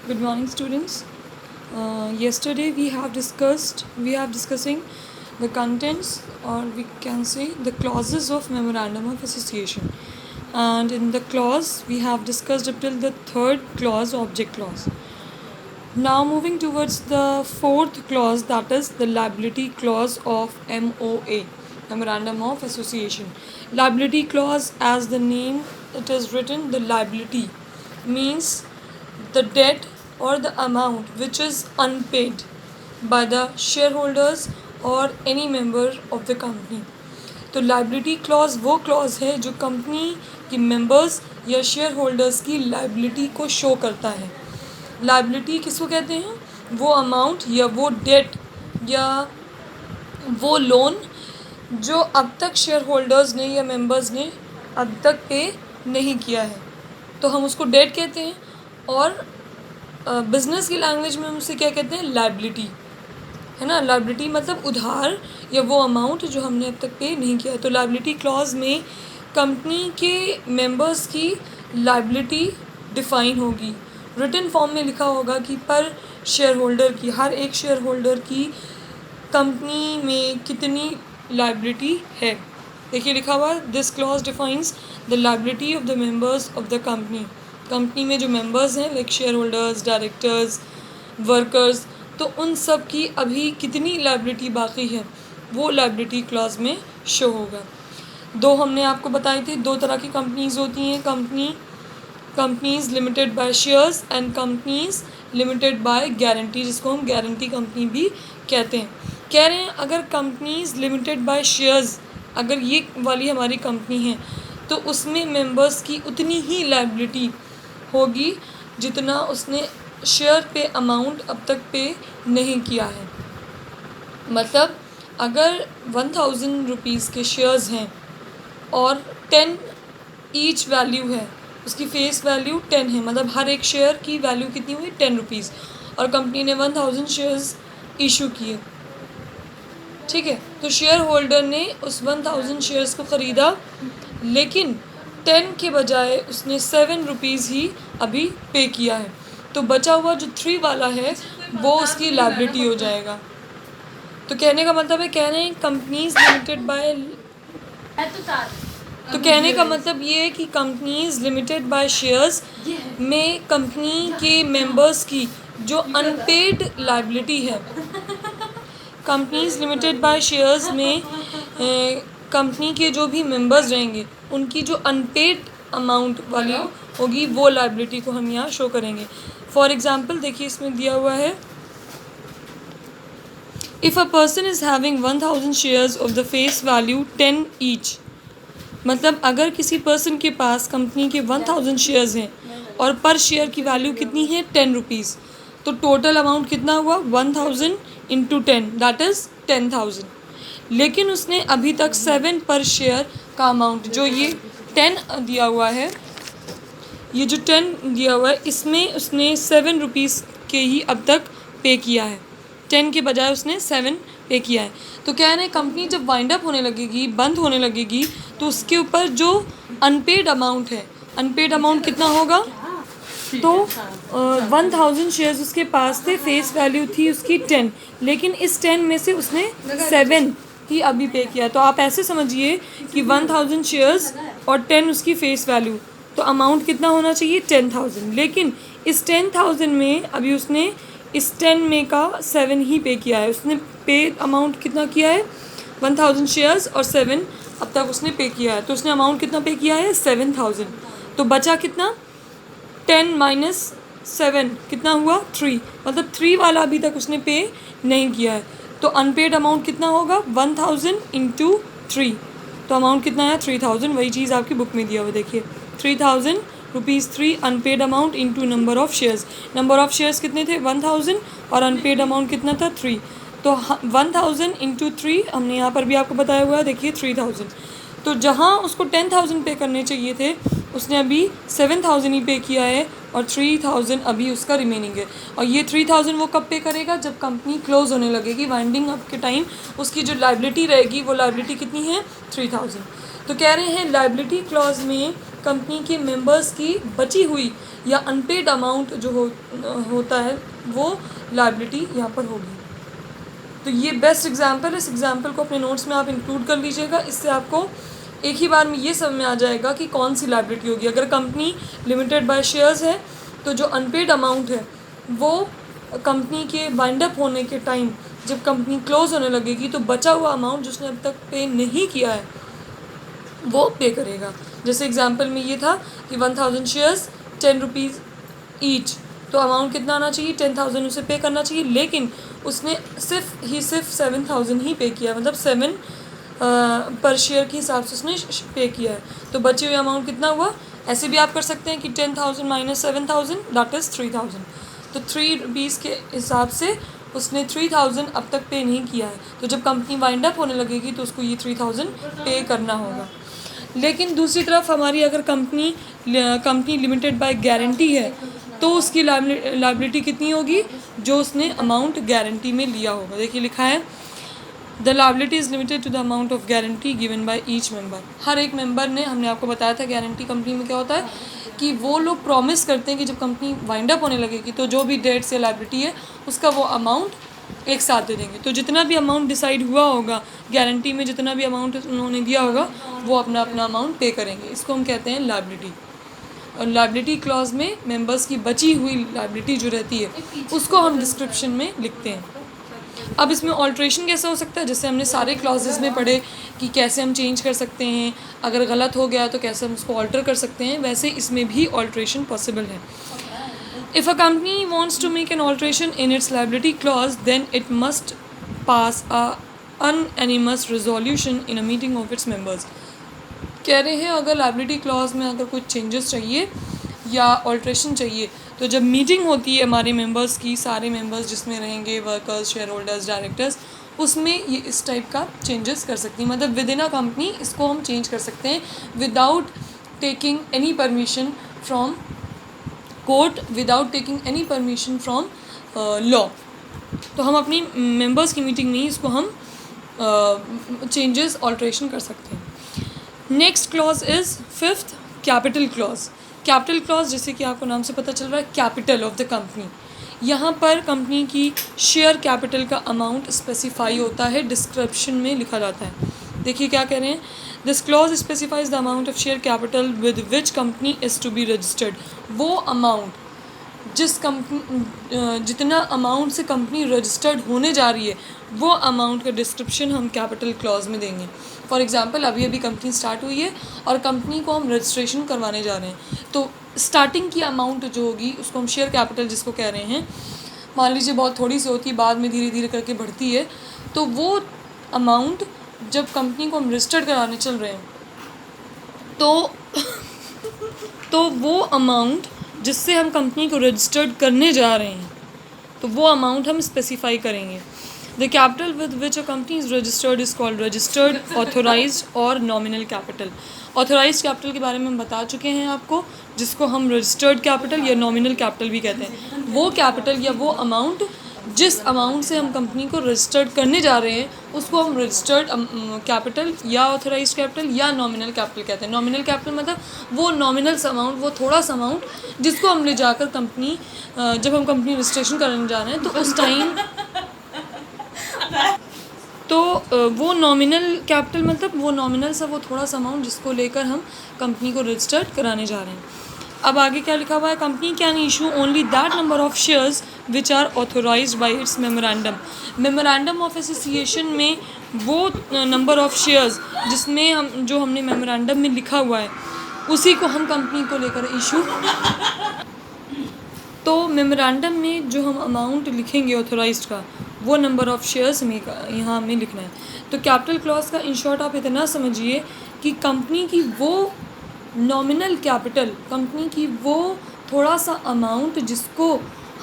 Good morning, students. Yesterday we have discussing the contents, or we can say the clauses of memorandum of association. And in the clause we have discussed up till the third clause, object clause. Now moving towards the fourth clause, that is the liability clause of MOA, memorandum of association. Liability clause, as the name it is written, the liability means the debt or the amount which is unpaid by the shareholders or any member of the company. तो liability clause वो clause है जो company के members या share holders की liability को show करता है. लाइबिलिटी किसको कहते हैं? वो अमाउंट या वो डेट या वो लोन जो अब तक शेयर होल्डर्स ने या मेंबर्स ने अब तक पे नहीं किया है, तो हम उसको डेट कहते हैं. और बिजनेस की लैंग्वेज में हम उसे क्या कहते हैं? लाइबिलिटी, है ना. लाइबिलिटी मतलब उधार या वो अमाउंट जो हमने अब तक पे नहीं किया है. तो लाइबिलिटी क्लॉज में कंपनी के मेंबर्स की लाइबिलिटी डिफाइन होगी. रिटन फॉर्म में लिखा होगा कि पर शेयर होल्डर की, हर एक शेयर होल्डर की कंपनी में कितनी लाइबिलिटी है. देखिए लिखा हुआ, this clause defines the liability of the members of the company. Company में जो मेंबर्स हैं like share holders, directors, workers, तो उन सब की अभी कितनी लाइबिलिटी बाकी है वो लाइबिलिटी क्लॉज में शो होगा. दो हमने आपको बताई थी, दो तरह की कंपनीज होती हैं. Companies limited by shares and companies limited by guarantee, जिसको हम गारंटी कंपनी भी कहते हैं. कह रहे हैं अगर कंपनीज लिमिटेड बाय शेयर्स, अगर ये वाली हमारी कंपनी है तो उसमें मेंबर्स की उतनी ही लाइबिलिटी होगी जितना उसने शेयर पे अमाउंट अब तक पे नहीं किया है. मतलब अगर 1000 रुपीज़ के शेयर्स हैं और 10 ईच वैल्यू है, उसकी फेस वैल्यू 10 है, मतलब हर एक शेयर की वैल्यू कितनी हुई? 10 रुपीज़. और कंपनी ने 1000 शेयर्स इशू किए, ठीक है. तो शेयर होल्डर ने उस 1000 शेयर्स को ख़रीदा, लेकिन 10 के बजाय उसने 7 रुपीज़ ही अभी पे किया है. तो बचा हुआ जो 3 वाला है वो उसकी लाइबिलिटी हो जाएगा. तो कहने का मतलब है, कह रहे हैं कंपनीज लिमिटेड बाय, तो कहने का मतलब ये है कि कंपनीज लिमिटेड बाय शेयर्स में कंपनी के मेंबर्स की जो अनपेड लाइबिलिटी है, कंपनीज लिमिटेड बाय शेयर्स में कंपनी के जो भी मेंबर्स रहेंगे उनकी जो अनपेड अमाउंट वाली होगी वो लाइबिलिटी को हम यहाँ शो करेंगे. फॉर एग्जांपल देखिए इसमें दिया हुआ है, if a person is having 1000 shares of the face value 10 each, मतलब अगर किसी पर्सन के पास कंपनी के 1000 शेयर्स हैं और पर शेयर की वैल्यू कितनी है? 10 रुपीज़. तो टोटल अमाउंट कितना हुआ? 1000 इंटू 10, दैट इज़ 10,000. लेकिन उसने अभी तक 7 पर शेयर का अमाउंट, जो ये 10 दिया हुआ है, ये जो 10 दिया हुआ है इसमें उसने 7 रुपीज़ के ही अब तक पे किया है. 10 के बजाय उसने 7 पे किया है. तो क्या है ना, कंपनी जब वाइंड अप होने लगेगी, बंद होने लगेगी, तो उसके ऊपर जो अनपेड अमाउंट है, अनपेड अमाउंट कितना होगा? तो 1000 शेयर्स उसके पास थे, फेस वैल्यू थी उसकी 10, लेकिन इस 10 में से उसने 7 ही अभी पे किया. तो आप ऐसे समझिए कि 1000 शेयर्स और 10 उसकी फेस वैल्यू, तो अमाउंट कितना होना चाहिए? 10,000. लेकिन इस 10,000 में अभी उसने इस 10 में का 7 ही पे किया है. उसने पे अमाउंट कितना किया है? 1000 शेयर्स और 7 अब तक उसने पे किया है. तो उसने अमाउंट कितना पे किया है? 7,000. तो बचा कितना? 10 माइनस 7 कितना हुआ? 3. मतलब 3 वाला अभी तक उसने पे नहीं किया है. तो अनपेड अमाउंट कितना होगा? 1000 इंटू 3. तो अमाउंट कितना है? 3000. वही चीज़ आपकी बुक में दिया हुआ, देखिए 3000 rupees 3 unpaid amount into number of shares. Number of shares कितने थे? 1000 और अनपेड अमाउंट कितना था? 3. तो 1000 इंटू 3 हमने यहाँ पर भी आपको बताया हुआ है, देखिए 3000. तो जहाँ उसको 10,000 पे करने चाहिए थे उसने अभी 7,000 ही पे किया है और 3,000 अभी उसका रिमेनिंग है. और ये 3,000 वो कब पे करेगा? जब कंपनी क्लोज होने लगेगी, वाइंडिंग अप के टाइम उसकी जो लाइबिलिटी रहेगी वो लाइबिलिटी कितनी है? 3,000. तो कह रहे हैं लाइबिलिटी क्लॉज में कंपनी के मेंबर्स की बची हुई या अनपेड अमाउंट जो होता है वो लायबिलिटी यहाँ पर होगी। तो ये बेस्ट एग्जांपल है, इस एग्जांपल को अपने नोट्स में आप इंक्लूड कर लीजिएगा। इससे आपको एक ही बार में ये समझ में आ जाएगा कि कौन सी लायबिलिटी होगी। अगर कंपनी लिमिटेड बाय शेयर्स है तो जो अनपेड अमाउंट है वो कंपनी के वाइंड अप होने के टाइम जब कंपनी क्लोज होने लगेगी तो बचा हुआ अमाउंट जिसने अब तक पे नहीं किया है वो पे करेगा। जैसे एग्जांपल में ये था कि 1000 शेयर्स 10 रुपीज़ ईच, तो अमाउंट कितना आना चाहिए 10,000 उसे पे करना चाहिए, लेकिन उसने सिर्फ 7,000 ही पे किया, मतलब 7 पर शेयर के हिसाब से उसने पे किया है। तो बचे हुए अमाउंट कितना हुआ, ऐसे भी आप कर सकते हैं कि 10,000 माइनस 7,000 दैट इज़ 3,000। तो 3 रुपीज़ के हिसाब से उसने 3,000 अब तक पे नहीं किया है। तो जब कंपनी वाइंड अप होने लगेगी तो उसको ये 3,000 पे करना होगा। लेकिन दूसरी तरफ हमारी अगर कंपनी लिमिटेड बाय गारंटी है तो उसकी लायबिलिटी कितनी होगी, जो उसने अमाउंट गारंटी में लिया होगा। देखिए लिखा है the liability is limited to the amount of guarantee given by each member. हर एक मेंबर ने, हमने आपको बताया था गारंटी कंपनी में क्या होता है कि वो लोग प्रॉमिस करते हैं कि जब कंपनी वाइंड अप होने लगेगी तो जो भी डेट से लायबिलिटी है उसका वो अमाउंट एक साथ दे देंगे। तो जितना भी अमाउंट डिसाइड हुआ होगा गारंटी में, जितना भी अमाउंट उन्होंने दिया होगा वो अपना अपना अमाउंट पे करेंगे। इसको हम कहते हैं लायबिलिटी। और लायबिलिटी क्लॉज में मेंबर्स की बची हुई लायबिलिटी जो रहती है उसको हम डिस्क्रिप्शन में लिखते हैं। अब इसमें ऑल्ट्रेशन कैसे हो सकता है, जैसे हमने सारे क्लॉजेस में पढ़े कि कैसे हम चेंज कर सकते हैं, अगर गलत हो गया तो कैसे हम उसको ऑल्टर कर सकते हैं, वैसे इसमें भी ऑल्ट्रेशन पॉसिबल है। If a company wants to make an alteration in its liability clause then it must pass a unanimous resolution in a meeting of its members. कह रहे हैं अगर लायबिलिटी क्लॉज में अगर कुछ चेंजेस चाहिए या ऑल्ट्रेशन चाहिए तो जब मीटिंग होती है हमारे मेंबर्स की, सारे मेंबर्स जिसमें रहेंगे वर्कर्स, शेयर होल्डर्स, डायरेक्टर्स, उसमें ये इस टाइप का चेंजेस कर सकती हैं। मतलब विद इन अ कंपनी इसको हम चेंज कर सकते हैं without taking any permission from court, without taking any permission from law. तो हम अपनी मेंबर्स की मीटिंग में ही इसको हम चेंजेस ऑल्ट्रेशन कर सकते हैं। Next clause is fifth capital clause. Capital clause जैसे कि आपको नाम से पता चल रहा है कैपिटल ऑफ द कंपनी। यहाँ पर कंपनी की शेयर कैपिटल का अमाउंट स्पेसिफाई होता है, डिस्क्रिप्शन में लिखा जाता है। देखिए क्या कह रहे हैं, this clause specifies the amount of share capital with which company is to be registered. वो अमाउंट जिस कंपनी जितना अमाउंट से कंपनी रजिस्टर्ड होने जा रही है वो अमाउंट का डिस्क्रिप्शन हम कैपिटल क्लॉज में देंगे। फॉर एग्जांपल अभी अभी कंपनी स्टार्ट हुई है और कंपनी को हम रजिस्ट्रेशन करवाने जा रहे हैं, तो स्टार्टिंग की अमाउंट जो होगी उसको हम शेयर कैपिटल जिसको कह रहे हैं, मान लीजिए बहुत थोड़ी सी होती है, बाद में धीरे धीरे करके बढ़ती है, तो वो अमाउंट जब कंपनी को हम रजिस्टर्ड कराने चल रहे हैं तो वो अमाउंट जिससे हम कंपनी को रजिस्टर्ड करने जा रहे हैं तो वो अमाउंट हम स्पेसिफाई करेंगे। The capital with which a company is registered is called registered, authorised और नॉमिनल कैपिटल। ऑथोराइज्ड कैपिटल के बारे में हम बता चुके हैं आपको, जिसको हम रजिस्टर्ड कैपिटल या नॉमिनल कैपिटल भी कहते हैं। वो कैपिटल या वो अमाउंट जिस अमाउंट से हम कंपनी को रजिस्टर्ड करने जा रहे हैं उसको हम रजिस्टर्ड कैपिटल या ऑथोराइज्ड कैपिटल या नॉमिनल कैपिटल कहते हैं। नॉमिनल कैपिटल मतलब वो नॉमिनल अमाउंट, वो थोड़ा सा अमाउंट जिसको हम ले जाकर कंपनी जब हम कंपनी रजिस्ट्रेशन कराने जा रहे हैं तो उस टाइम वो नॉमिनल कैपिटल मतलब वो नॉमिनल सा वो थोड़ा सा अमाउंट जिसको लेकर हम कंपनी को रजिस्टर्ड कराने जा रहे हैं। अब आगे क्या लिखा हुआ है, company can issue only that number of shares which are authorised by its memorandum. Memorandum of association में वो नंबर ऑफ शेयर्स जिसमें जो हमने मेमोरेंडम में लिखा हुआ है उसी को हम कंपनी को लेकर इशू। तो मेमोरेंडम में जो हम अमाउंट लिखेंगे ऑथोराइज्ड का वो नंबर ऑफ शेयर्स में यहाँ हमें लिखना है। तो कैपिटल क्लॉज का इन शॉर्ट आप इतना समझिए कि कंपनी की वो नॉमिनल कैपिटल, कंपनी की वो थोड़ा सा अमाउंट जिसको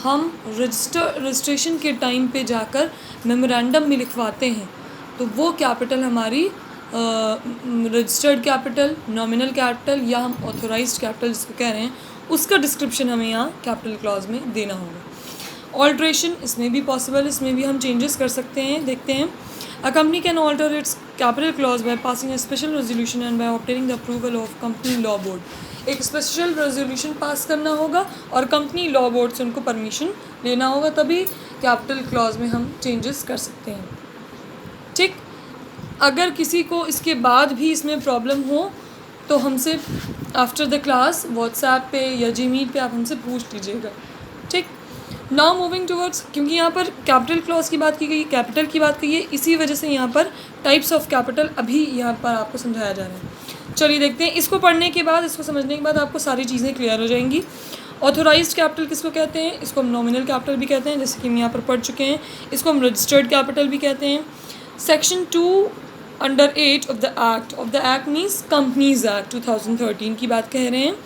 हम रजिस्ट्रेशन के टाइम पे जाकर मेमोरेंडम में लिखवाते हैं, तो वो कैपिटल हमारी रजिस्टर्ड कैपिटल, नॉमिनल कैपिटल या हम ऑथोराइज्ड कैपिटल जिसको कह रहे हैं, उसका डिस्क्रिप्शन हमें यहाँ कैपिटल क्लॉज में देना होगा। ऑल्ट्रेशन इसमें भी पॉसिबल, इसमें भी हम चेंजेस कर सकते हैं। देखते हैं, a company can alter its capital clause by passing a special resolution and by obtaining the approval of company law board. एक स्पेशल रेजोल्यूशन पास करना होगा और कंपनी लॉ बोर्ड से उनको परमिशन लेना होगा, तभी कैपिटल क्लॉज में हम चेंजेस कर सकते हैं। ठीक, अगर किसी को इसके बाद भी इसमें प्रॉब्लम हो तो हमसे आफ्टर द क्लास व्हाट्सएप पे या जीमेल पे आप हमसे पूछ लीजिएगा। ठीक, नाउ मूविंग टुवर्ड्स, क्योंकि यहाँ पर कैपिटल क्लॉज की बात की गई, कैपिटल की बात की है, इसी वजह से यहाँ पर टाइप्स ऑफ कैपिटल अभी यहाँ पर आपको समझाया जा रहा है। चलिए देखते हैं, इसको पढ़ने के बाद, इसको समझने के बाद आपको सारी चीज़ें क्लियर हो जाएंगी। ऑथोराइज्ड कैपिटल किसको कहते हैं? इसको हम नॉमिनल कैपिटल भी कहते हैं, जैसे कि हम यहाँ पर पढ़ चुके हैं। इसको हम रजिस्टर्ड कैपिटल भी कहते हैं। Section 2 under 8 of the act means companies act 2013 की बात कह रहे हैं।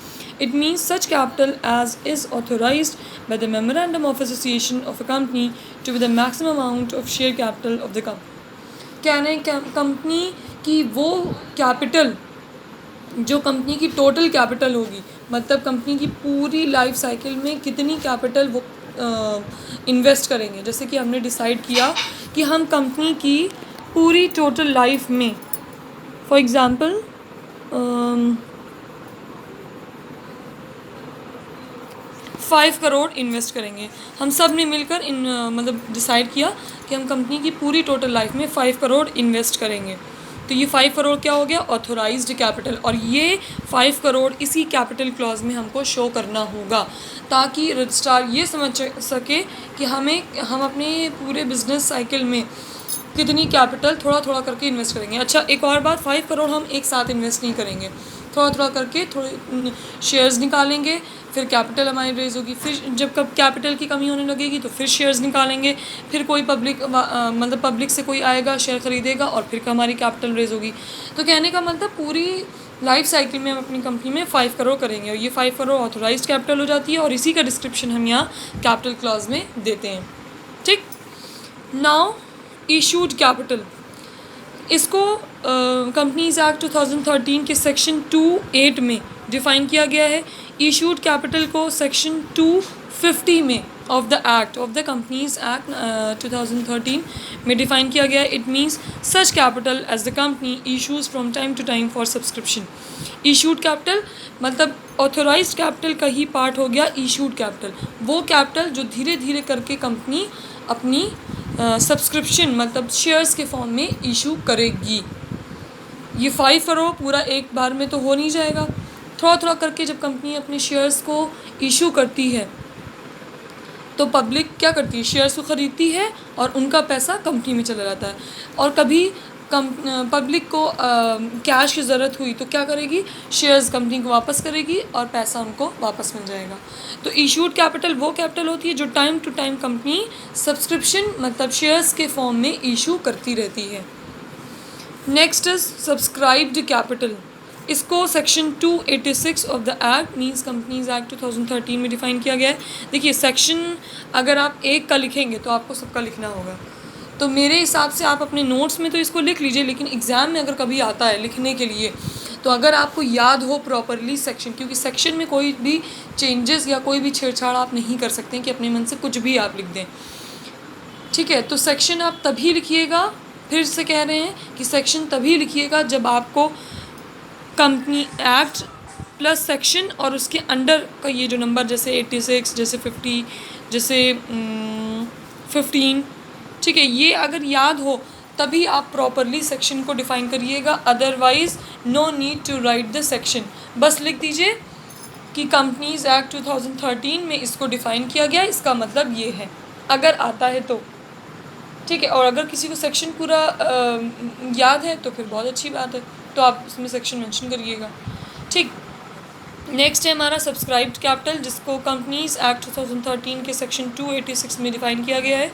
It means such capital as is authorised by the memorandum of association of a company to be the maximum amount of share capital of the company। क्या है, company की वो capital जो कंपनी की टोटल कैपिटल होगी, मतलब company की पूरी लाइफ साइकिल में कितनी कैपिटल वो इन्वेस्ट करेंगे। जैसे कि हमने डिसाइड किया कि हम कंपनी की पूरी टोटल लाइफ में, फॉर एग्ज़ाम्पल 5 करोड़ इन्वेस्ट करेंगे। हम सब ने मिलकर मतलब डिसाइड किया कि हम कंपनी की पूरी टोटल लाइफ में 5 करोड़ इन्वेस्ट करेंगे। तो ये 5 करोड़ क्या हो गया? Authorised capital. और ये 5 करोड़ इसी कैपिटल क्लॉज में हमको शो करना होगा, ताकि रजिस्ट्रार ये समझ सके कि हम अपने पूरे बिजनेस साइकिल में कितनी कैपिटल थोड़ा थोड़ा करके इन्वेस्ट करेंगे। अच्छा, एक और बात, 5 करोड़ हम एक साथ इन्वेस्ट नहीं करेंगे, थोड़ा थोड़ा करके थोड़े शेयर्स निकालेंगे, फिर कैपिटल हमारी रेज होगी, फिर जब कब कैपिटल की कमी होने लगेगी तो फिर शेयर्स निकालेंगे, फिर कोई मतलब पब्लिक से कोई आएगा शेयर ख़रीदेगा और फिर हमारी कैपिटल रेज होगी। तो कहने का मतलब पूरी लाइफ साइकिल में हम अपनी कंपनी में 5 करोड़ करेंगे और ये 5 करोड़ ऑथोराइज्ड कैपिटल हो जाती है और इसी का डिस्क्रिप्शन हम यहाँ कैपिटल क्लॉज में देते हैं। ठीक, नाउ इशूड कैपिटल, इसको कंपनीज एक्ट 2013 के सेक्शन 2(8) में डिफ़ाइन किया गया है। इशूड कैपिटल को सेक्शन 250 में ऑफ द कंपनीज एक्ट 2013 में डिफ़ाइन किया गया है। It means such capital as the company issues from time to time for subscription. Issued capital मतलब ऑथोराइज्ड कैपिटल का ही पार्ट हो गया इशूड कैपिटल, वो कैपिटल जो धीरे धीरे करके कंपनी अपनी सब्सक्रिप्शन मतलब शेयर्स के फॉर्म में इशू करेगी। ये 5 करोड़ पूरा एक बार में तो हो नहीं जाएगा, थोड़ा थोड़ा करके जब कंपनी अपने शेयर्स को इशू करती है तो पब्लिक क्या करती है? शेयर्स को ख़रीदती है और उनका पैसा कंपनी में चला जाता है। और कभी पब्लिक को कैश की ज़रूरत हुई तो क्या करेगी? शेयर्स कंपनी को वापस करेगी और पैसा उनको वापस मिल जाएगा। तो इशूड कैपिटल वो कैपिटल होती है जो time to time company subscription मतलब शेयर्स के फॉर्म में इशू करती रहती है। नेक्स्ट इज सब्सक्राइब्ड कैपिटल, इसको section 286 of the act means companies act 2013 में डिफ़ाइन किया गया है। देखिए, सेक्शन अगर आप एक का लिखेंगे तो आपको सबका लिखना होगा, तो मेरे हिसाब से आप अपने नोट्स में तो इसको लिख लीजिए, लेकिन एग्ज़ाम में अगर कभी आता है लिखने के लिए तो अगर आपको याद हो प्रॉपरली सेक्शन, क्योंकि सेक्शन में कोई भी चेंजेस या कोई भी छेड़छाड़ आप नहीं कर सकते कि अपने मन से कुछ भी आप लिख दें। ठीक है, तो सेक्शन आप तभी लिखिएगा, फिर से कह रहे हैं कि सेक्शन तभी लिखिएगा जब आपको कंपनी एक्ट प्लस सेक्शन और उसके अंडर का ये जो नंबर जैसे 86 जैसे 50 जैसे 15, ठीक है, ये अगर याद हो तभी आप प्रॉपरली सेक्शन को डिफ़ाइन करिएगा। Otherwise no need to write the section, बस लिख दीजिए कि कंपनीज एक्ट 2013 में इसको डिफ़ाइन किया गया, इसका मतलब ये है, अगर आता है तो। ठीक है, और अगर किसी को सेक्शन पूरा याद है तो फिर बहुत अच्छी बात है, तो आप उसमें सेक्शन मेंशन करिएगा। ठीक, नेक्स्ट है हमारा सब्सक्राइब्ड कैपिटल, जिसको कंपनीज एक्ट 2013 के सेक्शन 286 में डिफ़ाइन किया गया है।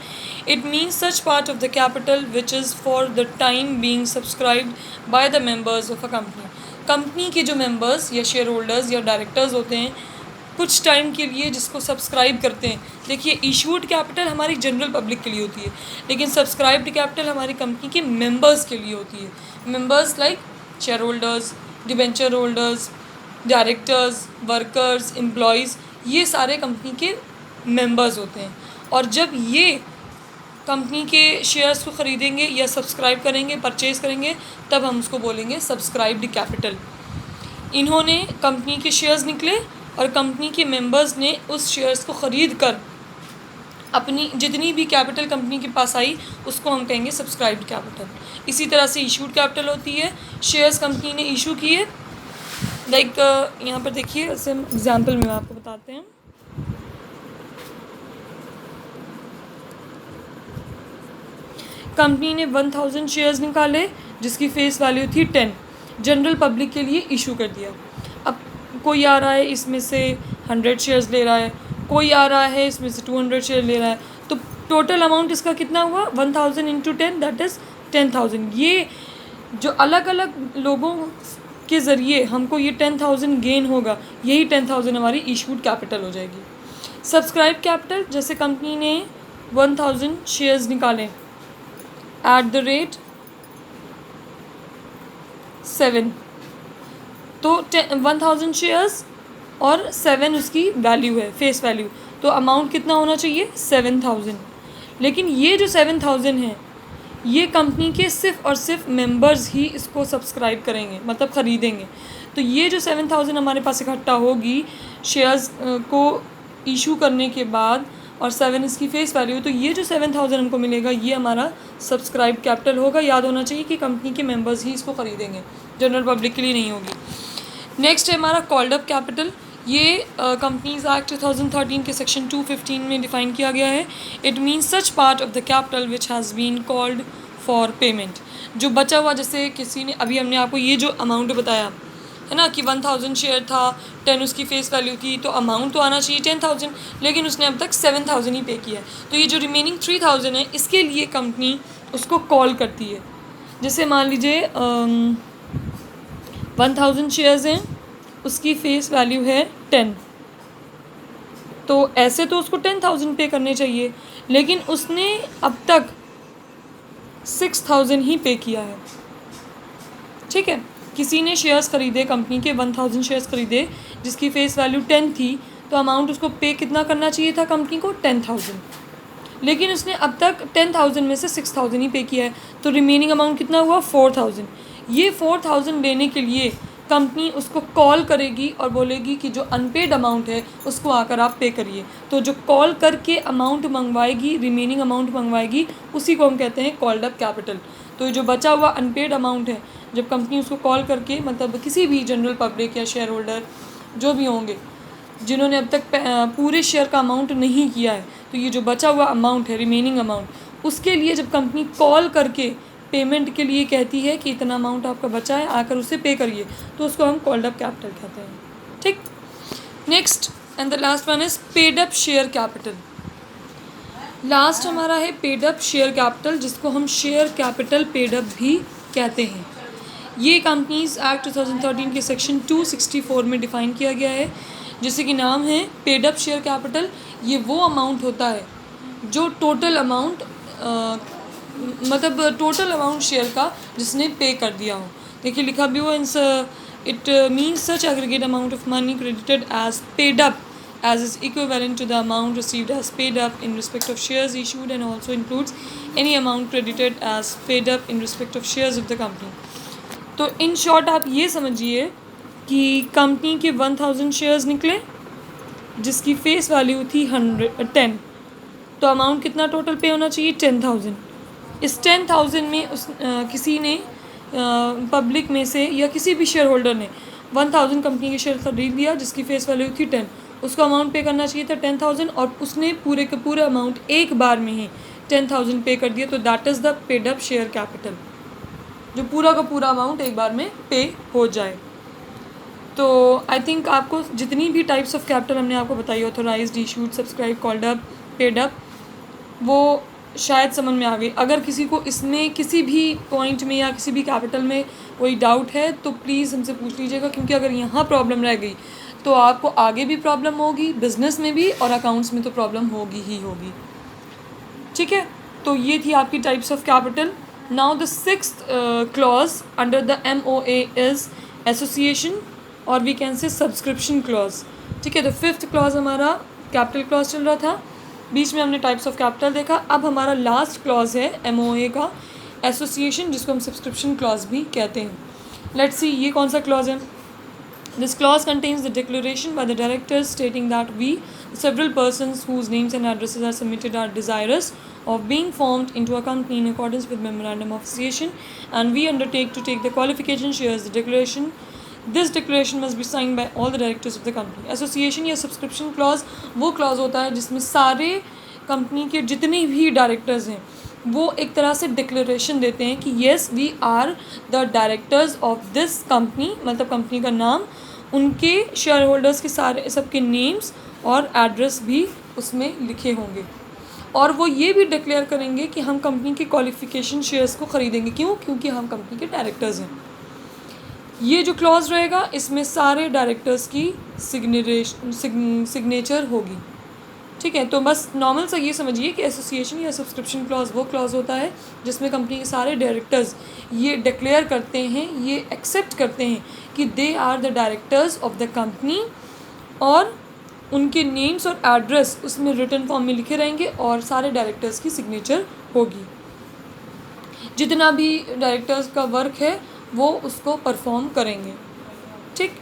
It means such part of the capital which is for the time being subscribed by the members of a company. Company के जो मेंबर्स या शेयर होल्डर्स या डायरेक्टर्स होते हैं कुछ टाइम के लिए जिसको सब्सक्राइब करते हैं। देखिए, इशूड कैपिटल हमारी जनरल पब्लिक के लिए होती है, लेकिन सब्सक्राइब्ड कैपिटल हमारी कंपनी के मेंबर्स के लिए होती है। Members like share holders, debenture holders, directors, workers, employees, ये सारे कंपनी के मेंबर्स होते हैं। और जब ये कंपनी के शेयर्स को ख़रीदेंगे या सब्सक्राइब करेंगे, परचेज़ करेंगे, तब हम उसको बोलेंगे सब्सक्राइब्ड कैपिटल। इन्होंने कंपनी के शेयर्स निकले और कंपनी के मेंबर्स ने उस शेयर्स को ख़रीद कर अपनी जितनी भी कैपिटल कंपनी के पास आई उसको हम कहेंगे सब्सक्राइब्ड कैपिटल। इसी तरह से इशूड कैपिटल होती है, शेयर्स कंपनी ने इशू किए। लाइक यहाँ पर देखिए, ऐसे एग्जाम्पल में आपको बताते हैं। कंपनी ने 1000 शेयर्स निकाले जिसकी फेस वैल्यू थी 10, जनरल पब्लिक के लिए इशू कर दिया। अब कोई आ रहा है इसमें से 100 शेयर्स ले रहा है, कोई आ रहा है इसमें से 200 शेयर ले रहा है, तो टोटल अमाउंट इसका कितना हुआ 1000 इंटू 10 दैट इज़ 10,000। ये जो अलग अलग लोगों के ज़रिए हमको ये 10,000 गेन होगा, यही 10,000 हमारी इशूड कैपिटल हो जाएगी। सब्सक्राइब कैपिटल, जैसे कंपनी ने 1000 शेयर्स निकाले एट द रेट 7, तो 1000 शेयर्स और 7 उसकी वैल्यू है, फेस वैल्यू, तो अमाउंट कितना होना चाहिए 7000। लेकिन ये जो 7000 है ये कंपनी के सिर्फ और सिर्फ मेंबर्स ही इसको सब्सक्राइब करेंगे, मतलब ख़रीदेंगे। तो ये जो 7000 हमारे पास इकट्ठा होगी शेयर्स को इशू करने के बाद और 7 इसकी फेस वैल्यू, तो ये जो 7000 हमको मिलेगा ये हमारा सब्सक्राइब कैपिटल होगा। याद होना चाहिए कि कंपनी के मेंबर्स ही इसको ख़रीदेंगे, जनरल पब्लिक के लिए नहीं होगी। नेक्स्ट है हमारा कॉल्ड अप कैपिटल। ये कंपनीज़ एक्ट 2013 के सेक्शन 215 में डिफ़ाइन किया गया है। It means such part of the capital which has been called for payment. जो बचा हुआ, जैसे किसी ने अभी हमने आपको ये जो अमाउंट बताया है ना कि 1000 शेयर था, 10 उसकी फेस वैल्यू थी, तो अमाउंट तो आना चाहिए 10,000, लेकिन उसने अब तक 7000 ही पे किया है। तो ये जो रिमेनिंग 3000 है इसके लिए कंपनी उसको कॉल करती है। जैसे मान लीजिए 1000 शेयर्स हैं, उसकी फेस वैल्यू है 10, तो ऐसे तो उसको 10,000 पे करने चाहिए, लेकिन उसने अब तक 6000 ही पे किया है। ठीक है, किसी ने शेयर्स ख़रीदे, कंपनी के 1000 शेयर्स ख़रीदे जिसकी फेस वैल्यू 10 थी, तो अमाउंट उसको पे कितना करना चाहिए था कंपनी को 10,000, लेकिन उसने अब तक 10,000 में से 6000 ही पे किया है, तो रिमेनिंग अमाउंट कितना हुआ 4000। ये 4000 लेने के लिए कंपनी उसको कॉल करेगी और बोलेगी कि जो अनपेड अमाउंट है उसको आकर आप पे करिए। तो जो कॉल करके अमाउंट मंगवाएगी, रिमेनिंग अमाउंट मंगवाएगी, उसी को हम कहते हैं कॉल्ड अप कैपिटल। तो जो बचा हुआ अनपेड अमाउंट है, जब कंपनी उसको कॉल करके, मतलब किसी भी जनरल पब्लिक या शेयर होल्डर जो भी होंगे जिन्होंने अब तक पूरे शेयर का अमाउंट नहीं किया है, तो ये जो बचा हुआ अमाउंट है, रिमेनिंग अमाउंट, उसके लिए जब कंपनी कॉल करके पेमेंट के लिए कहती है कि इतना अमाउंट आपका बचा है, आकर उसे पे करिए, तो उसको हम कॉल्ड अप कैपिटल कहते हैं। ठीक, next and the last one is paid up share capital. Last हमारा है पेड अप शेयर कैपिटल, जिसको हम शेयर कैपिटल पेड अप भी कहते हैं। ये कंपनीज़ एक्ट 2013 के सेक्शन 264 में डिफ़ाइन किया गया है, जैसे कि नाम है पेड अप शेयर कैपिटल। ये वो अमाउंट होता है जो टोटल अमाउंट मतलब टोटल अमाउंट शेयर का जिसने पे कर दिया हो। देखिए लिखा भी हुआ, it means such aggregate amount of money credited as paid up as is equivalent to the amount received as paid up in respect of shares issued, and also includes any amount credited as paid up in respect of shares of the company. तो in short आप ये समझिए कि company के 1000 shares निकले जिसकी face value थी 10, तो अमाउंट कितना टोटल पे होना चाहिए 10,000। इस 10,000 में किसी ने पब्लिक में से या किसी भी शेयर होल्डर ने 1000 कंपनी के शेयर खरीद लिया जिसकी फेस वैल्यू थी 10, उसको अमाउंट पे करना चाहिए था 10,000, और उसने पूरे के पूरे अमाउंट एक बार में ही 10,000 पे कर दिया, तो that is the paid up share capital, जो पूरा का पूरा अमाउंट एक बार में पे हो जाए। तो आई थिंक आपको जितनी भी टाइप्स ऑफ कैपिटल हमने आपको बताई, authorised, issued, subscribe, called up, paid up, वो शायद समझ में आ गई। अगर किसी को इसमें किसी भी पॉइंट में या किसी भी कैपिटल में कोई डाउट है तो प्लीज़ हमसे पूछ लीजिएगा, क्योंकि अगर यहाँ प्रॉब्लम रह गई तो आपको आगे भी प्रॉब्लम होगी, बिजनेस में भी और अकाउंट्स में तो प्रॉब्लम होगी ही होगी। ठीक है, तो ये थी आपकी types of capital. Now the 6th clause under the MOA is association, और we can say subscription clause. ठीक है, तो 5th क्लॉज हमारा कैपिटल क्लॉज चल रहा था, बीच में हमने टाइप्स ऑफ कैपिटल देखा। अब हमारा लास्ट क्लॉज है MOA का, एसोसिएशन, जिसको हम सब्सक्रिप्शन क्लॉज भी कहते हैं। लेट्स सी ये कौन सा क्लॉज है। This clause contains the declaration by the directors stating that we, several persons whose names and addresses are submitted, are desirous of being formed into a company in accordance with Memorandum of Association, and we undertake to take the qualification shares. This declaration must be signed by all the directors of the company. Association या subscription clause वो clause होता है जिसमें सारे company के जितने भी directors हैं वो एक तरह से डिक्लेरेशन देते हैं कि yes we are the directors of this company, मतलब कंपनी का नाम, उनके शेयर होल्डर्स के सारे सबके नेम्स और एड्रेस भी उसमें लिखे होंगे, और वो ये भी डिक्लेयर करेंगे कि हम कंपनी के क्वालिफिकेशन शेयर्स को ख़रीदेंगे। क्यों? क्योंकि हम कंपनी के डायरेक्टर्स हैं। ये जो क्लॉज रहेगा इसमें सारे डायरेक्टर्स की सिग्नेचर होगी। ठीक है, तो बस नॉर्मल सा ये समझिए कि एसोसिएशन या सब्सक्रिप्शन क्लॉज वो क्लॉज होता है जिसमें कंपनी के सारे डायरेक्टर्स ये डिक्लेयर करते हैं, ये एक्सेप्ट करते हैं कि they are the directors of the company, और उनके नेम्स और एड्रेस उसमें रिटन फॉर्म में लिखे रहेंगे और सारे डायरेक्टर्स की सिग्नेचर होगी। जितना भी डायरेक्टर्स का वर्क है वो उसको परफॉर्म करेंगे। ठीक,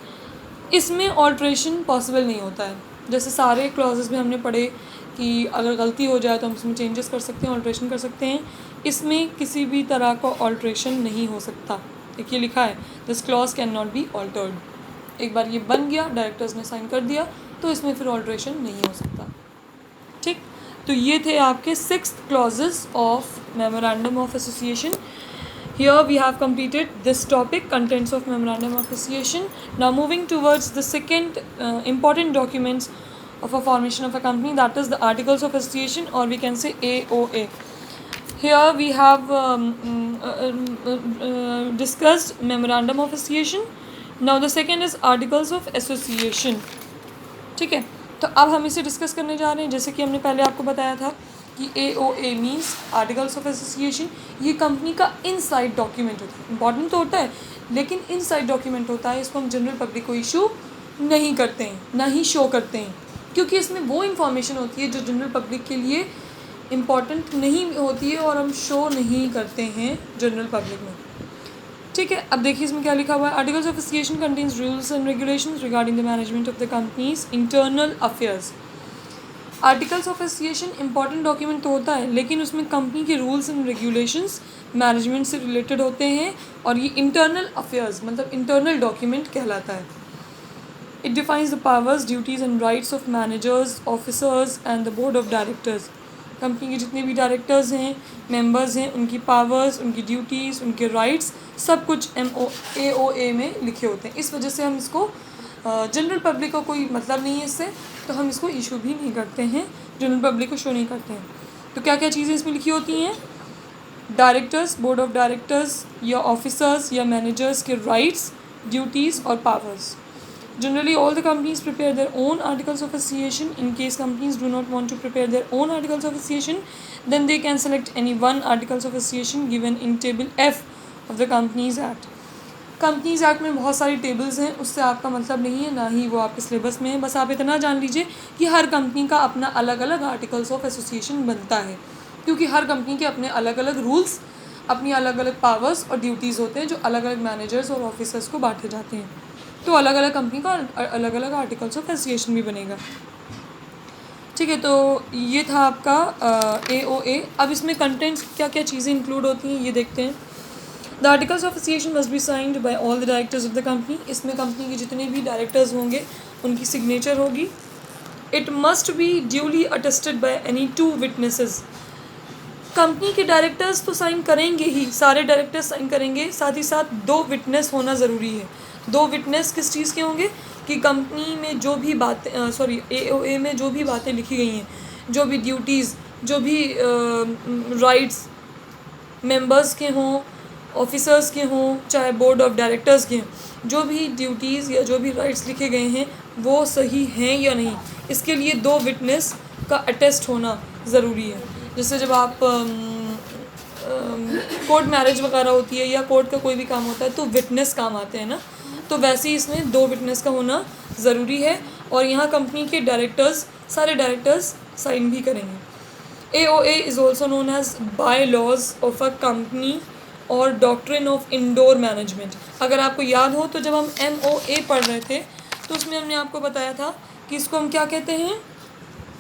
इसमें ऑल्ट्रेशन पॉसिबल नहीं होता है। जैसे सारे क्लॉजेस में हमने पढ़े कि अगर गलती हो जाए तो हम इसमें चेंजेस कर सकते हैं, ऑल्ट्रेशन कर सकते हैं। इसमें किसी भी तरह का ऑल्ट्रेशन नहीं हो सकता। देखिए लिखा है this clause can not be altered. एक बार ये बन गया, डायरेक्टर्स ने साइन कर दिया, तो इसमें फिर ऑल्ट्रेशन नहीं हो सकता। ठीक, तो ये थे आपके 6 clauses of memorandum of association. Here we have completed this topic, contents of Memorandum of Association. Now moving towards the second important documents of a formation of a company, that is the Articles of Association, or we can say AOA. Here we have discussed Memorandum of Association. Now the second is Articles of Association. ठीक है, तो अब हम इसे discuss करने जा रहे हैं। जैसे कि हमने पहले आपको बताया था कि AOA means articles of association, ये कंपनी का इनसाइड डॉक्यूमेंट होता है। इंपॉर्टेंट तो होता है लेकिन इनसाइड डॉक्यूमेंट होता है, इसको हम जनरल पब्लिक को इशू नहीं करते हैं, ना ही शो करते हैं, क्योंकि इसमें वो इन्फॉर्मेशन होती है जो जनरल पब्लिक के लिए इम्पॉर्टेंट नहीं होती है और हम शो नहीं करते हैं जनरल पब्लिक में। ठीक है, अब देखिए इसमें क्या लिखा हुआ है। Articles of association contains rules and regulations regarding the management of the companies internal affairs. Articles of association important document तो होता है लेकिन उसमें कंपनी के रूल्स एंड रेगुलेशंस मैनेजमेंट से रिलेटेड होते हैं, और ये इंटरनल अफेयर्स मतलब इंटरनल डॉक्यूमेंट कहलाता है। It defines the powers, duties and rights of managers, officers and the board of directors. Company के जितने भी डायरेक्टर्स हैं, मेंबर्स हैं, उनकी पावर्स, उनकी ड्यूटीज़, उनके राइट्स, सब कुछ AOA में लिखे होते हैं। इस वजह से हम इसको जनरल पब्लिक को कोई मतलब नहीं है इससे, तो हम इसको इशू भी नहीं करते हैं, जनरल पब्लिक को शो नहीं करते हैं। तो क्या क्या चीज़ें इसमें लिखी होती हैं? डायरेक्टर्स, बोर्ड ऑफ डायरेक्टर्स या ऑफिसर्स या मैनेजर्स के राइट्स, ड्यूटीज़ और powers. Generally, all the companies prepare their own articles of association. In case companies do not want to prepare their own articles of association, then they can select any one articles of association given in table F of the Companies Act. Companies act में बहुत सारी tables हैं, उससे आपका मतलब नहीं है, ना ही वो आपके सिलेबस में है। बस आप इतना जान लीजिए कि हर कंपनी का अपना अलग अलग आर्टिकल्स ऑफ एसोसिएशन बनता है, क्योंकि हर कंपनी के अपने अलग अलग रूल्स, अपनी अलग अलग पावर्स और ड्यूटीज़ होते हैं जो अलग अलग मैनेजर्स और ऑफिसर्स को बांटे जाते हैं। तो अलग अलग कंपनी का अलग अलग आर्टिकल्स ऑफ एसोसिएशन भी बनेगा। ठीक है, तो ये था आपका AOA। अब इसमें कंटेंट्स क्या क्या चीज़ें इंक्लूड होती हैं ये देखते हैं। The articles of association must be signed by all the directors of the company. इसमें कंपनी के जितने भी डायरेक्टर्स होंगे उनकी सिग्नेचर होगी। It must be duly attested by any 2 witnesses. Company के डायरेक्टर्स तो साइन करेंगे ही, सारे डायरेक्टर्स साइन करेंगे, साथ ही साथ 2 विटनेस होना ज़रूरी है। 2 विटनेस किस चीज़ के होंगे कि कंपनी में जो भी बातें AOA में जो भी बातें लिखी गई हैं, जो भी ड्यूटीज़, जो भी राइट्स मेंबर्स के हों, ऑफिसर्स के हों, चाहे बोर्ड ऑफ डायरेक्टर्स के हों, जो भी ड्यूटीज़ या जो भी राइट्स लिखे गए हैं वो सही हैं या नहीं, इसके लिए 2 विटनेस का अटेस्ट होना ज़रूरी है। जैसे जब आप कोर्ट मैरिज वगैरह होती है या कोर्ट का कोई भी काम होता है तो विटनेस काम आते हैं ना, तो वैसे ही इसमें 2 विटनेस का होना ज़रूरी है। और यहाँ कंपनी के डायरेक्टर्स, सारे डायरेक्टर्स साइन भी करेंगे। AOA is also known as by laws of a company और डॉक्ट्रिन ऑफ इंडोर मैनेजमेंट। अगर आपको याद हो तो जब हम MOA पढ़ रहे थे तो उसमें हमने आपको बताया था कि इसको हम क्या कहते हैं,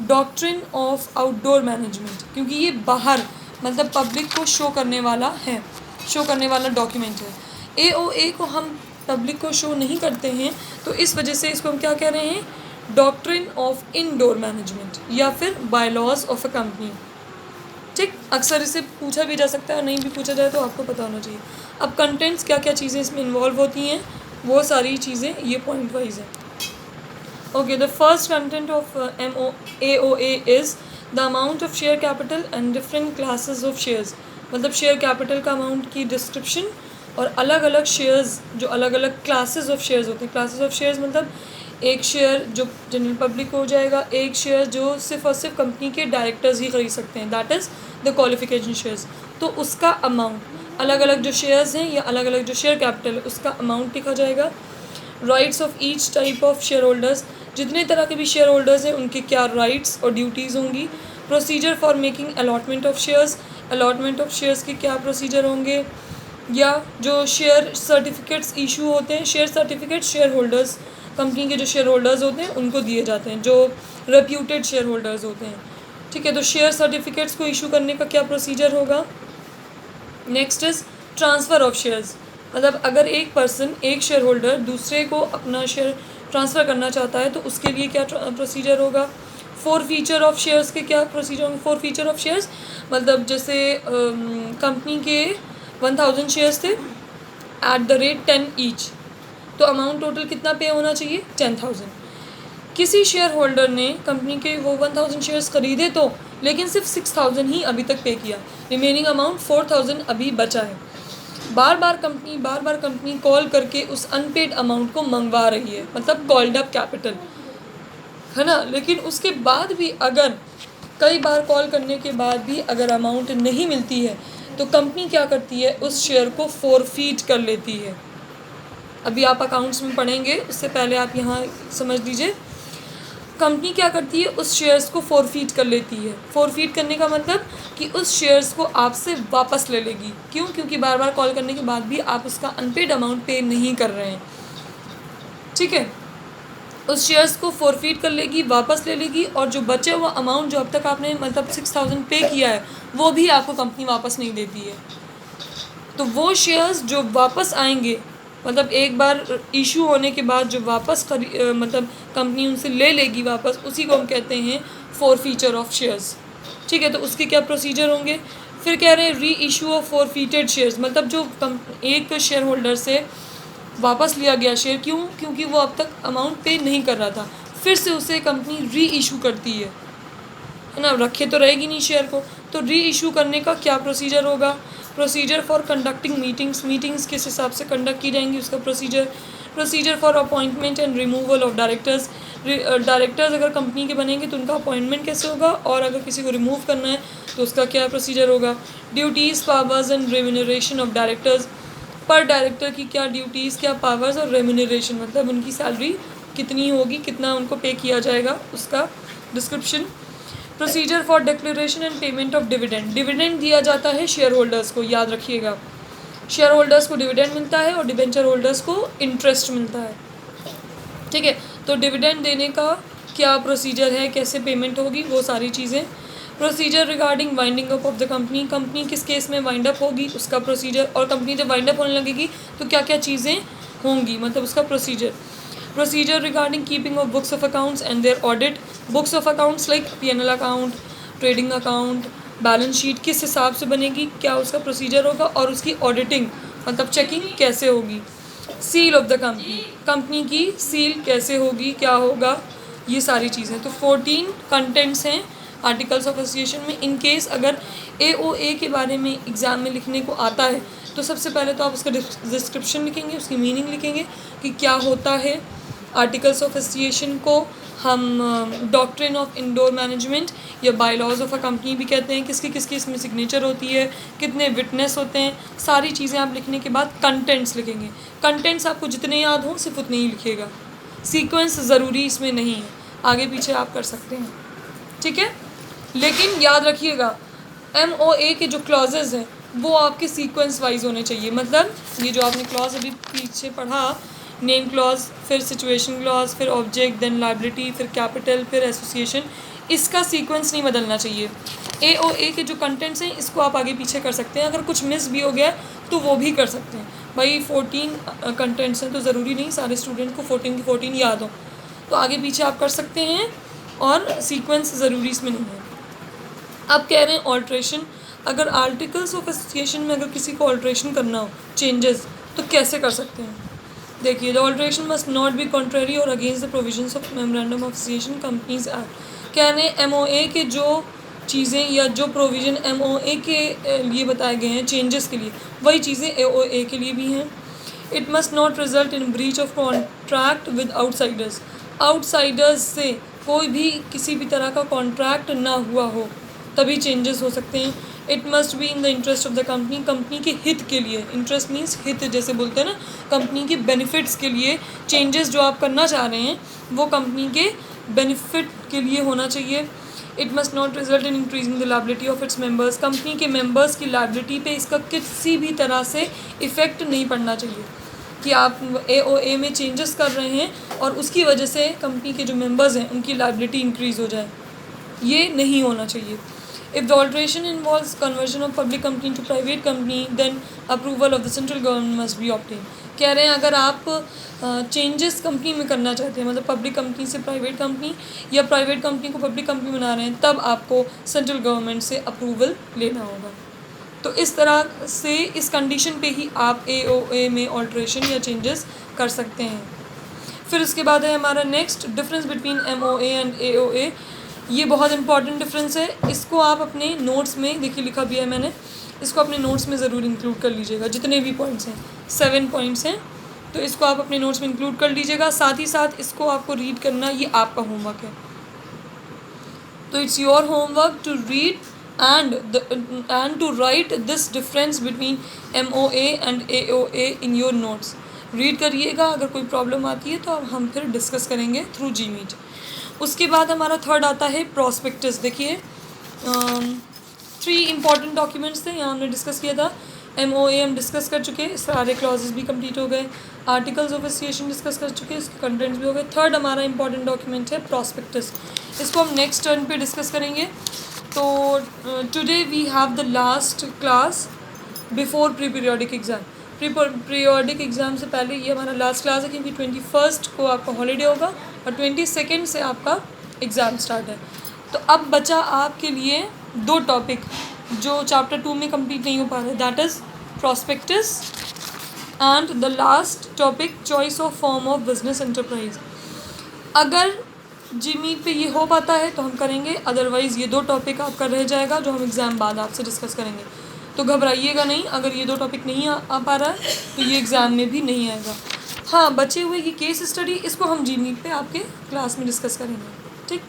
डॉक्ट्रिन ऑफ आउटडोर मैनेजमेंट, क्योंकि ये बाहर मतलब पब्लिक को शो करने वाला है, शो करने वाला डॉक्यूमेंट है। AOA को हम पब्लिक को शो नहीं करते हैं, तो इस वजह से इसको हम क्या कह रहे हैं, डॉक्ट्रिन ऑफ इनडोर मैनेजमेंट या फिर बायलॉज ऑफ अ कंपनी। ठीक, अक्सर इसे पूछा भी जा सकता है, नहीं भी पूछा जाए तो आपको पता होना चाहिए। अब कंटेंट्स क्या क्या चीज़ें इसमें इन्वॉल्व होती हैं, वो सारी चीज़ें ये पॉइंट वाइज है। Okay, the first content of AOA is the amount of share capital and different classes of shares। मतलब शेयर कैपिटल का अमाउंट की डिस्क्रिप्शन और अलग अलग शेयर्स, जो अलग अलग क्लासेस ऑफ शेयर्स होते हैं। क्लासेस ऑफ शेयर्स मतलब एक शेयर जो जनरल पब्लिक को हो जाएगा, एक शेयर जो सिर्फ और सिर्फ कंपनी के डायरेक्टर्स ही खरीद सकते हैं, that is the qualification shares. तो उसका अमाउंट, अलग अलग जो शेयर्स हैं या अलग अलग जो शेयर कैपिटल है उसका अमाउंट लिखा जाएगा। Rights of each type of share holders, जितने तरह के भी शेयर होल्डर्स हैं उनके क्या राइट्स और ड्यूटीज़ होंगी। Procedure for making allotment of shares, allotment of shares के क्या प्रोसीजर होंगे। या जो शेयर सर्टिफिकेट्स इशू होते हैं, share certificate share holders, company के जो शेयर होल्डर्स होते हैं उनको दिए जाते हैं, जो रेप्यूटेड शेयर होल्डर्स होते हैं। ठीक है, तो शेयर सर्टिफिकेट्स को इशू करने का क्या प्रोसीजर होगा। Next is transfer of shares, मतलब अगर एक पर्सन, एक शेयर होल्डर दूसरे को अपना शेयर ट्रांसफ़र करना चाहता है तो उसके लिए क्या प्रोसीजर होगा। फॉरफीचर ऑफ शेयर्स के क्या प्रोसीजर होंगे। फॉरफीचर ऑफ शेयर्स मतलब जैसे कंपनी के 1000 शेयर्स थे एट द रेट 10 ईच, तो अमाउंट टोटल कितना पे होना चाहिए, 10,000। किसी शेयर होल्डर ने कंपनी के वो 1000 शेयर्स खरीदे तो, लेकिन सिर्फ 6000 ही अभी तक पे किया, रिमेनिंग अमाउंट 4000 अभी बचा है। बार बार कंपनी कॉल करके उस अनपेड अमाउंट को मंगवा रही है, मतलब कॉल्ड अप कैपिटल है ना। लेकिन उसके बाद भी अगर कई बार कॉल करने के बाद भी अगर अमाउंट नहीं मिलती है तो कंपनी क्या करती है, उस शेयर को फोरफीट कर लेती है। अभी आप अकाउंट्स में पढ़ेंगे, उससे पहले आप यहाँ समझ लीजिए। कंपनी क्या करती है, उस शेयर्स को फोरफीट कर लेती है। फोरफीट करने का मतलब कि उस शेयर्स को आपसे वापस ले लेगी। क्यों, क्योंकि बार बार कॉल करने के बाद भी आप उसका अनपेड अमाउंट पे नहीं कर रहे हैं। ठीक है, उस शेयर्स को फोरफीट कर लेगी, वापस ले लेगी, और जो बचे हुआ अमाउंट जो अब तक आपने मतलब 6000 पे किया है वो भी आपको कंपनी वापस नहीं देती है। तो वो शेयर्स जो वापस आएंगे, मतलब एक बार इशू होने के बाद जो वापस मतलब कंपनी उनसे ले लेगी वापस, उसी को हम कहते हैं फॉरफीचर ऑफ शेयर्स। ठीक है, तो उसके क्या प्रोसीजर होंगे। फिर कह रहे हैं री इशू ऑफ फॉरफीटेड शेयर्स, मतलब जो एक शेयर होल्डर से वापस लिया गया शेयर, क्यों, क्योंकि वो अब तक अमाउंट पे नहीं कर रहा था, फिर से उसे कंपनी री इशू करती है ना, रखे तो रहेगी नहीं शेयर को। तो री इशू करने का क्या प्रोसीजर होगा। प्रोसीजर फॉर कंडक्टिंग मीटिंग्स किस हिसाब से कंडक्ट की जाएंगी उसका procedure for appointment and removal of directors, अगर कंपनी के बनेंगे तो उनका अपॉइंटमेंट कैसे होगा, और अगर किसी को रिमूव करना है तो उसका क्या प्रोसीजर होगा। Duties, powers and remuneration of directors, पर डायरेक्टर की क्या ड्यूटीज़, क्या पावर्स और रेम्यूनरेशन, मतलब उनकी सैलरी कितनी होगी, कितना उनको पे किया जाएगा, उसका description. Procedure for declaration and payment of dividend दिया जाता है शेयर होल्डर्स को, याद रखिएगा। शेयर होल्डर्स को डिविडेंड मिलता है और डिबेंचर होल्डर्स को इंटरेस्ट मिलता है। ठीक है, तो डिविडेंड देने का क्या प्रोसीजर है, कैसे पेमेंट होगी, वो सारी चीज़ें। Procedure regarding winding up of the company किस केस में वाइंड अप होगी उसका प्रोसीजर, और कंपनी जब वाइंड अप होने लगेगी तो क्या क्या चीज़ें होंगी, मतलब उसका procedure regarding keeping of books of accounts and their audit, books of accounts like P&L account, trading account, balance sheet किस हिसाब से बनेगी, क्या उसका प्रोसीजर होगा, और उसकी ऑडिटिंग मतलब चेकिंग कैसे होगी। सील ऑफ द कंपनी की सील कैसे होगी, क्या होगा, ये सारी चीज़ें। तो 14 कंटेंट्स हैं आर्टिकल्स ऑफ एसोसिएशन में। इन केस अगर AOA के बारे में एग्ज़ाम में लिखने को आता है तो सबसे पहले तो आप उसका डिस्क्रिप्शन लिखेंगे, उसकी मीनिंग लिखेंगे कि क्या होता है। आर्टिकल्स ऑफ एसोसिएशन को हम डॉक्ट्रिन ऑफ इंडोर मैनेजमेंट या बायलॉज ऑफ अ कंपनी भी कहते हैं। किसकी किसकी इसमें सिग्नेचर होती है, कितने विटनेस होते हैं, सारी चीज़ें आप लिखने के बाद कंटेंट्स लिखेंगे। कंटेंट्स आपको जितने याद हों सिर्फ उतने ही लिखिएगा, सीक्वेंस ज़रूरी इसमें नहीं है, आगे पीछे आप कर सकते हैं। ठीक है। लेकिन याद रखिएगा MOA के जो क्लॉजेज हैं वो आपके सीक्वेंस वाइज होने चाहिए। मतलब ये जो आपने क्लॉज अभी पीछे पढ़ा, नेम क्लॉज, फिर सिचुएशन क्लॉज, फिर ऑब्जेक्ट, देन लायबिलिटी, फिर कैपिटल, फिर एसोसिएशन, इसका सीक्वेंस नहीं बदलना चाहिए। AOA के जो कंटेंट्स हैं इसको आप आगे पीछे कर सकते हैं, अगर कुछ मिस भी हो गया तो वो भी कर सकते हैं। भाई 14 कंटेंट्स हैं तो ज़रूरी नहीं सारे स्टूडेंट को 14 की 14 याद हो, तो आगे पीछे आप कर सकते हैं और सीक्वेंस ज़रूरी इसमें नहीं है। अब कह रहे हैं ऑल्ट्रेशन, अगर आर्टिकल्स ऑफ एसोसिएशन में अगर किसी को ऑल्ट्रेशन करना हो, चेंजेस, तो कैसे कर सकते हैं। देखिए, the alteration must not be contrary और against the provisions of memorandum of association companies act. कह रहे हैं MOA के जो चीज़ें या जो प्रोविज़न MOA के लिए बताए गए हैं चेंजेस के लिए, वही चीज़ें AOA के लिए भी हैं। It must not result in breach of contract with outsiders, outsiders से कोई भी किसी भी तरह का कॉन्ट्रैक्ट ना हुआ हो तभी चेंजेस हो सकते हैं। It must be in the interest of the company, company के हित के लिए, इंटरेस्ट मीन्स हित जैसे बोलते हैं ना, कंपनी के बेनिफिट्स के लिए चेंजेस जो आप करना चाह रहे हैं वो कंपनी के बेनिफिट के लिए होना चाहिए। It must not result in increasing the liability of its members, company के मेंबर्स की लायबिलिटी पे इसका किसी भी तरह से इफ़ेक्ट नहीं पड़ना चाहिए कि आप AOA में चेंजेस कर रहे हैं और उसकी वजह से कंपनी के जो मेंबर्स हैं उनकी लायबिलिटी इंक्रीज़ हो जाए, ये नहीं होना चाहिए। If the alteration involves conversion of public company to private company then approval of the central government must be obtain. कह रहे हैं अगर आप चेंजेस कंपनी में करना चाहते हैं, मतलब पब्लिक कंपनी से प्राइवेट कंपनी या प्राइवेट कंपनी को पब्लिक कंपनी बना रहे हैं, तब आपको सेंट्रल गवर्नमेंट से अप्रूवल लेना होगा। तो इस तरह से इस कंडीशन पे ही आप AOA में ऑल्ट्रेशन या चेंजेस कर सकते हैं। फिर उसके बाद है हमारा next difference between MOA and AOA। ये बहुत इंपॉर्टेंट डिफरेंस है, इसको आप अपने नोट्स में, देखिए लिखा भी है मैंने, इसको अपने नोट्स में ज़रूर इंक्लूड कर लीजिएगा। जितने भी पॉइंट्स हैं, 7 पॉइंट्स हैं, तो इसको आप अपने नोट्स में इंक्लूड कर लीजिएगा। साथ ही साथ इसको आपको रीड करना, ये आपका होमवर्क है। तो it's your homework to read and to write this difference between MOA and AOA in your notes। Read करिएगा, अगर कोई प्रॉब्लम आती है तो अब हम फिर डिस्कस करेंगे थ्रू GMeet। उसके बाद हमारा थर्ड आता है प्रॉस्पेक्टस। देखिए 3 इंपॉर्टेंट डॉक्यूमेंट्स थे, यहाँ हमने डिस्कस किया था। MOA हम डिस्कस कर चुके हैं, सारे क्लॉजेस भी कंप्लीट हो गए। आर्टिकल्स ऑफ एसोसिएशन डिस्कस कर चुके हैं, इसके कंटेंट्स भी हो गए। थर्ड हमारा इंपॉर्टेंट डॉक्यूमेंट है प्रॉस्पेक्टस, इसको हम नेक्स्ट टर्न पे डिस्कस करेंगे। तो today we have the last class before pre periodic exam. Pre periodic exam से पहले ये हमारा लास्ट क्लास है, क्योंकि 21 को आपका हॉलीडे होगा और 22 से आपका एग्ज़ाम स्टार्ट है। तो अब बचा आपके लिए 2 टॉपिक जो चैप्टर 2 में कंप्लीट नहीं हो पा रहे, that is prospectus and the last topic choice of form of business enterprise. अगर GMeet पे ये हो पाता है तो हम करेंगे, अदरवाइज़ ये 2 टॉपिक आपका रह जाएगा जो हम एग्ज़ाम बाद आपसे डिस्कस करेंगे। तो घबराइएगा नहीं, अगर ये 2 टॉपिक नहीं आ पा रहा है तो ये एग्ज़ाम में भी नहीं आएगा। हाँ, बचे हुए ये केस स्टडी, इसको हम GMeet पे आपके क्लास में डिस्कस करेंगे, ठीक।